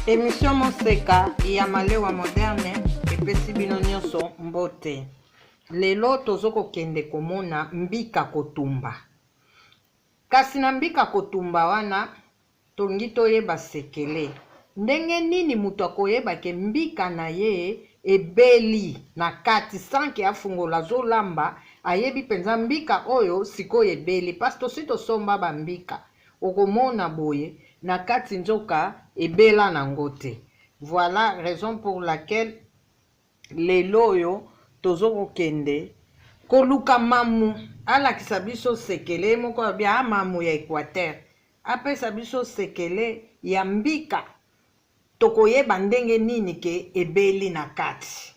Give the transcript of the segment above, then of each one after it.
Émission Moseka ya malewa moderne epesi bino nyonso mbote. Lelo tozoko kende komona mbika kotumba. Kasi na mbika kotumba wana tongi toyeba sekele. Ndenge nini mutu akoyeba ke mbika na ye ebeli na kati sanke afungola zolamba ayebi penza mbika oyo sikoyo ebeli pasto sito somba ba mbika okomona boye na kati nzoka ebela na ngote. Voilà raison pour laquelle lelo oyo tozoko kende koluka mamu alakisa biso sekele moko bia mamu ya Equateur apesa biso sekele ya mbika tokoyeba ndenge nini ke ebeli na kati.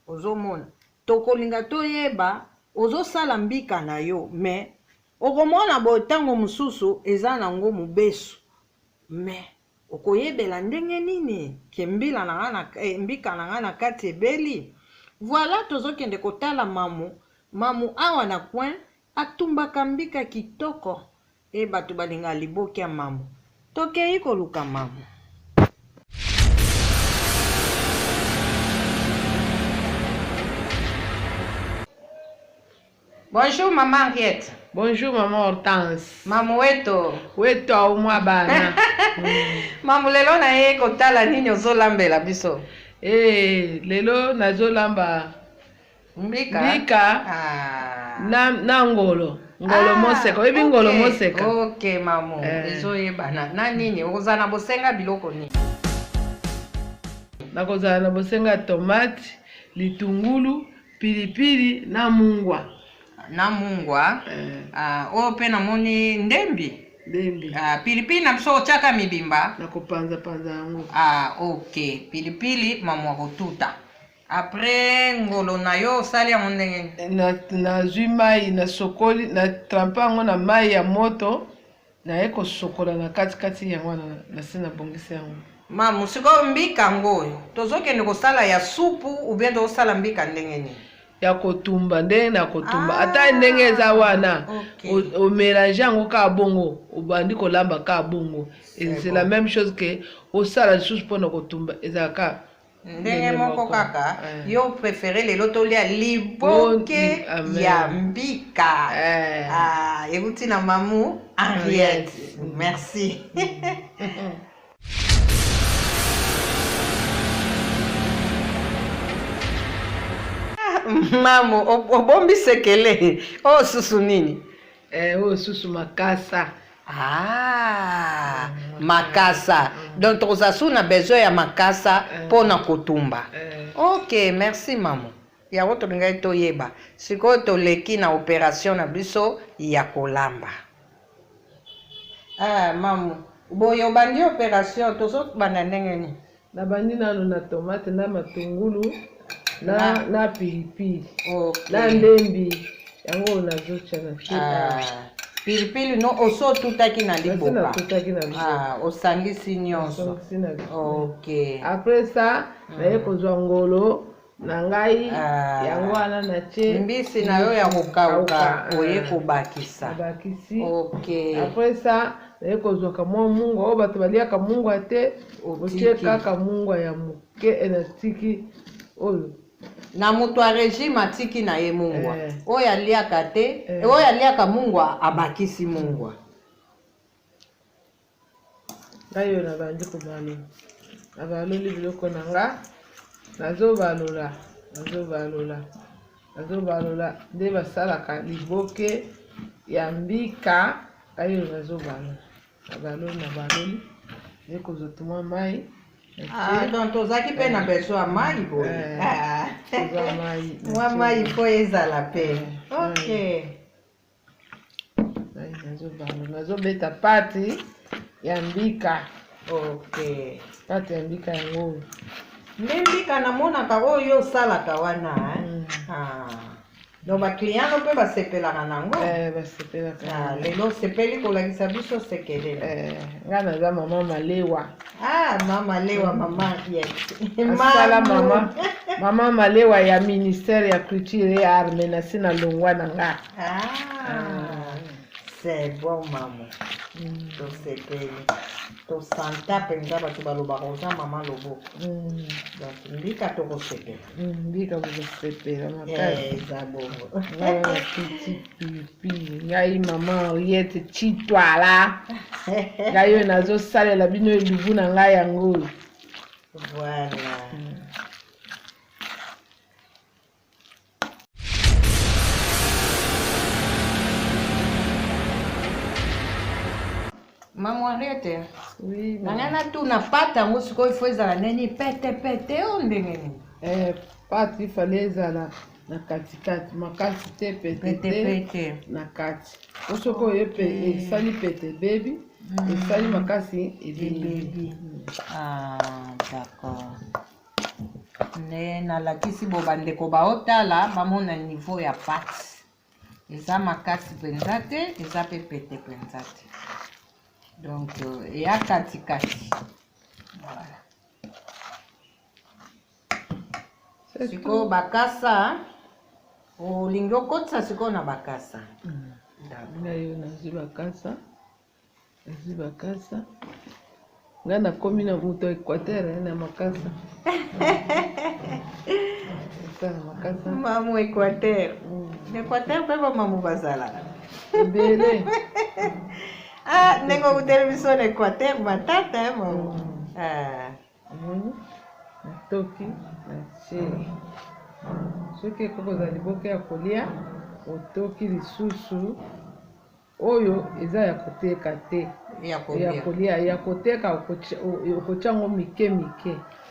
Ozomona tokolinga toyeba ozosala mbika na yo me okomona botango mususu eza nango mubesu me okoyebela ndenge nini ke mbika na nga na kati ebeli. Voilà tozokende kotala mamu awa na coin atumbaka mbika kitoko e bato balinga liboki ya mamu tokei koluka mamu. Bonjour maman Henriette. Bonjour maman Hortense. Mamu weto. Weto au mwa bana. Mamu lelo na ye kotala nini ozolambela biso? Lelo nazolamba mbika na ngolo moseka. Oyebi ngolo moseka. Okay mamu. Ezoyeba na nini ozana bosenga biloko nini? Nakozala na bosenga tomate, litungulu, pilipili na mungwa. Na mungwa o pe na moni ndembi pilipili na biso chaka mibimba na kopanza yango. Okay, pilipili mamu akotuta après ngolo na yo sali ya mondenge na zwi mai na sokoli na trempa yango na mai ya moto na eko sokola na kati yango na sina bongisa yango. Mamu siko mbika ngoyo tozokende kosala ya supu ubien tozosala mbika ndenge ni ya kotumba ndenge na kotumba ata ndenge eza wana o mélange yango ka bongo obandi kolamba ka bongo c'est la même chose que au sala lisusu mpona kotumba ezalaka ndenge moko kaka. Yo préféré lelo tolia liboke ya mbika ekuti na mamu Henriette. Merci. Mamu obombi sekele susu nini? Susu makasa. Makasa. Donc tozasu na besoin ya makasa pona kotumba. Ok, merci mamu. Ya woto ngai toyeba. Siko toleki na opération na biso ya kolamba. Mamu, boyo bandi opération tozo bana ndenge ni? Na bandi nano na tomate na matungulu na pilipili. Na ndembi yango nazocha na kita. Pilipili no oso tutaki na liboka. Osangisi nyonso. Okay. Après ça, na kozwa ngolo na ngai yango wana na che mbisi na yo ya kokauka oye kobakisa. Okay. Après ça, na kozwa kamwa mungwa o bato baliaka mungwa te otie kaka mungwa ya muke enatiki oyo na mutu a régime atiki na ye mungwa oyo aliaka te oyo aliaka mungwa abakisi mungwa. Ngayo na bandi kobalo abaloli biloko na nga nazobalola nde basalaka liboke ya mbika. Ayo nazobalola abaloli nde kozotuma mai. Donc tozaki pe na besoin ya mai boye. Mwa mai po ezala pe. Ok. Nazobeta pati ya mbika. Ok. Pati ya mbika yango. Mbika namonaka oyo osalaka wana. Donc ba client no pe basepelaka nango. Basepelaka. Lelo sepeli kolakisa biso sekele. Nga naza mama malewa. Mama lewa mama Henriette. Mama malewa ya ministère ya culture ya arme na sina longwa na nga. C'est bon, maman. Tosepeli. Tosanta penza bato balobaka oza mama loboko. Donc mbika tokosepela. Mbika bokosepela makasi. Eza bongo. Ngai na petit pipi. Ngai mama Henriette Chitwala. Ngai oyo nazosalela bino elubu na ngai yango. Voilà. Maman Henriette. Oui, nangana tuna pata yango sikoyo ifo ezala nini pete o ndenge nini? Pate ifale ezala na katikati makasi te pete na kati. Osoko oyo esali pete bebi esali makasi ebebi. D'accord. Nde nalakisi bo bandeko baotala bamona niveau ya pate eza makasi mpenza te eza mpe pete mpenza te. Donc, eya katikati. Voilà. Siko bakasa olingi okotisa siko na bakasa. Ngayo nazwi bakasa. Nga nakomi na moto Equateur na makasa. Mamu Equateur. Equateur mpe bamamu bazalaka. Ebele. Ndenge okuteli biso na Equateur matata mamu. Natoki na chere. Soki ekokozala liboke ya kolia otoki lisusu oyo eza ya koteka te. Ya kolia ya koteka okotya ngo mike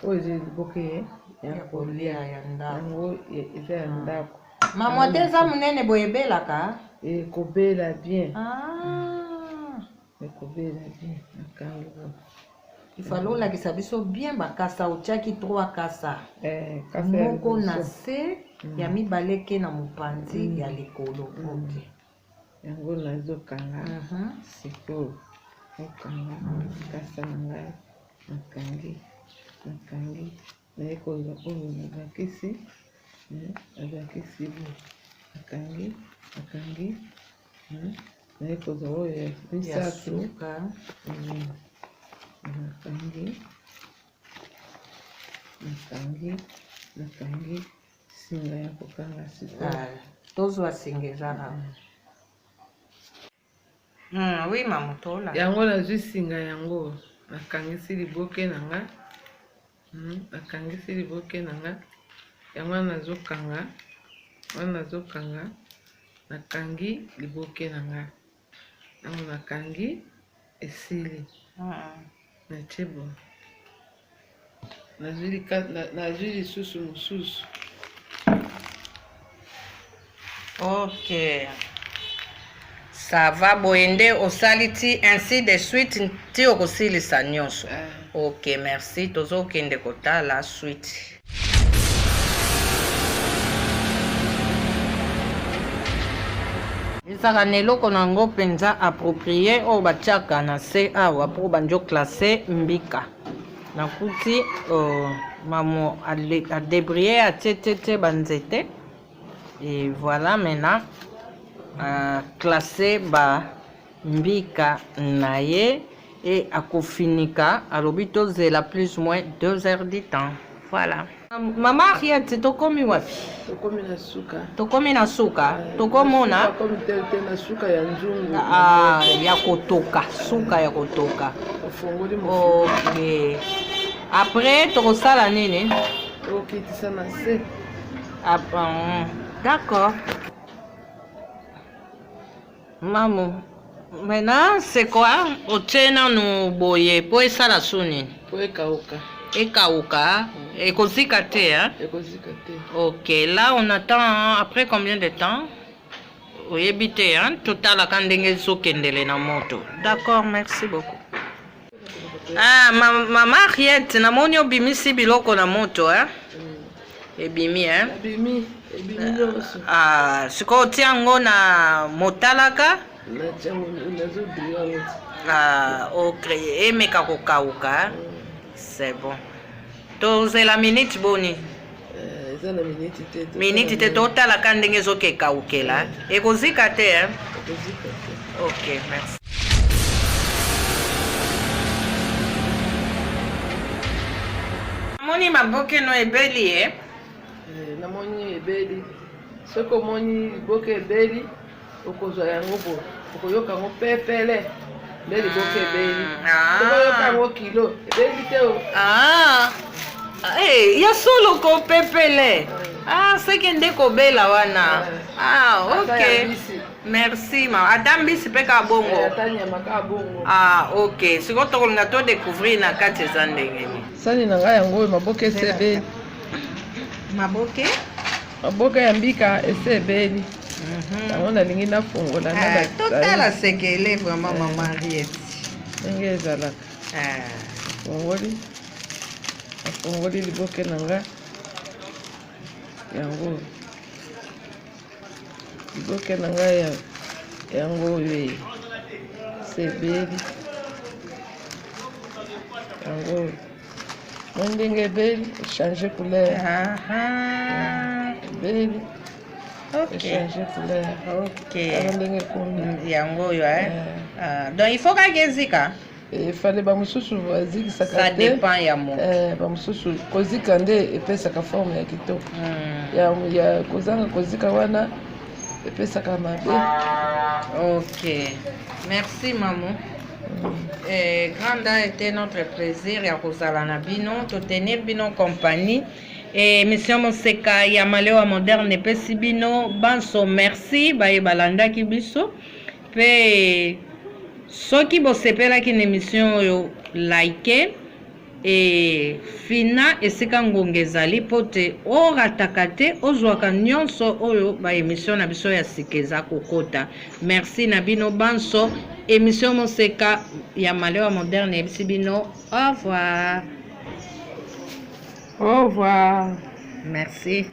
oyo eza liboke ya kolia yango eza ya ndako. Mamu te eza munene boye ebelaka? Ekobela bien. Ekobela bien nakango. Ifalo olakisa biso bien bakasa otiaki 3 kasa. Moko na se ya mibale ke na mopanzi ya likolo. Yango nazokanga sikoyo okanga kasa na ngai nakangi naye kozwa oyo nabakisi bo nakangi naye kozwa oyo ya misato nakangi singa ya kokanga sikoyo tozwa singa ezaka. Oui mamu tola yango nazwi singa yango nakangisi liboke na nga yango nazokanga nakangi liboke na nga yango nakangi esili natie bo nazwi lisusu mosusu. Ok. Ça va boyende osaliti ainsi de suite ti okosilisa nyonso. Ok, merci. Tozokende kotala suite. ezaka na eloko nango mpenza approprié oyo batiaka na se awa mpo banjo classe mbika nakuti mamu adébrie atie te banzete et voilà maintenant classe ba mbika na ye et akofinika alobi tozela plus ou moins 2 heures du temps. Voilà. Mama Henriette tokomi wapi? Tokomi na suka. Tokomi na suka. Tokomona? Tokomi te na suka ya nzungu. Ya kotoka. Suka ya kotoka. Ofongoli mo. Ok. Après tokosala nini? Okitisa na se. D'accord. Maman. Maintenant c'est quoi? Otena no boye po esala suni. Po ekauka. Ekauka. Ekozika te, hein? Ekozika te. Ok, là on attend après combien de temps? Oyebite, hein? Total la kandenge zokendele na moto. D'accord, merci beaucoup. Maman Henriette, na moni obimisi biloko na moto, hein? Ebimi, hein? Ebimi nyonso. Siko tiango na motalaka? Na tiango nazo biyo. Ok, emeka kokauka. C'est bon. Tozela minute boni. Eza na minute te. Minute te totala kandenge zokeka ukela. Ekozika te, hein? Ok, merci. Moni maboke no ebeli namoni ebeli soki omoni liboke ebeli okozwa yango bo okoyoka yango pepele nde liboke ebeli soki oyoka yango kilo ebeli te o. Ya solo ko pepele. Seke nde kobela wana. Ok. Merci ma. Ata mbisi pe ka bongo. Ata nyama ka bongo. Ok. Siko tokolinga to découvrir na kati eza ndenge. Sani na ngai yango maboke ese ebeli. Maboke? Maboke ya mbika ese ebeli. Yango nalingi nafungola na bakisa. Totala sekele vraiment mama Henriette. Ndenge ezalaka. Afungoli liboke na nga yango liboke na nga yango oyo sebeli yango mo ndenge ebeli echange couleur ebeli echange couleur yango ndenge ekomi yango oyo donc il faut kaka ezika efale bamosusu bazikisaka ça dépend ya moto bamosusu kozika nde epesaka forme ya kitoko ya kozanga kozika wana epesaka mabe. Ok, merci maman. Grand a été notre plaisir ya kozala na bino totenir bino compagnie émission moseka ya malewa moderne epesi bino banso merci baye balandaki biso pe soki bosepelaki na émission oyo like fina esika ngonga ezali po te orataka te ozwaka nyonso oyo ba émission na biso ya sika eza kokota. Merci na bino banso émission moseka ya malewa moderne ebisi bino au revoir. Au revoir. Merci.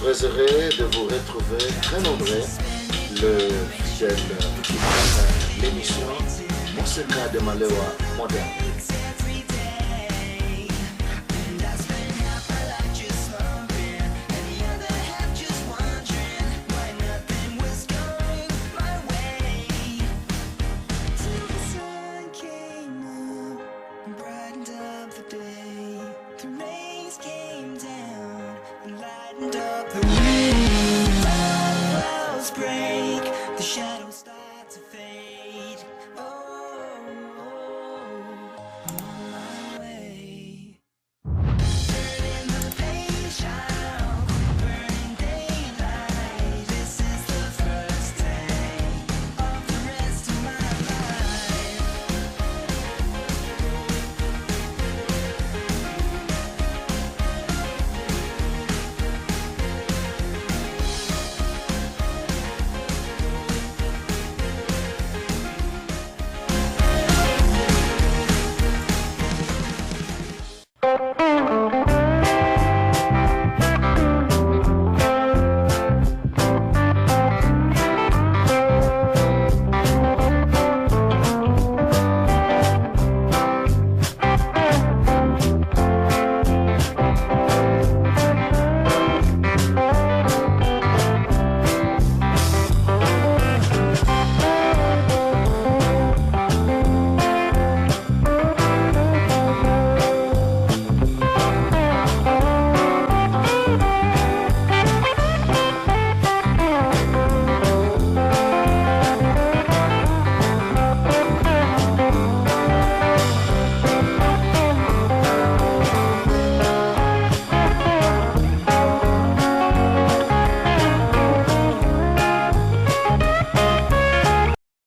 Très heureux de vous retrouver très nombreux, le fidèle qui l'émission Moseka de Malewa moderne.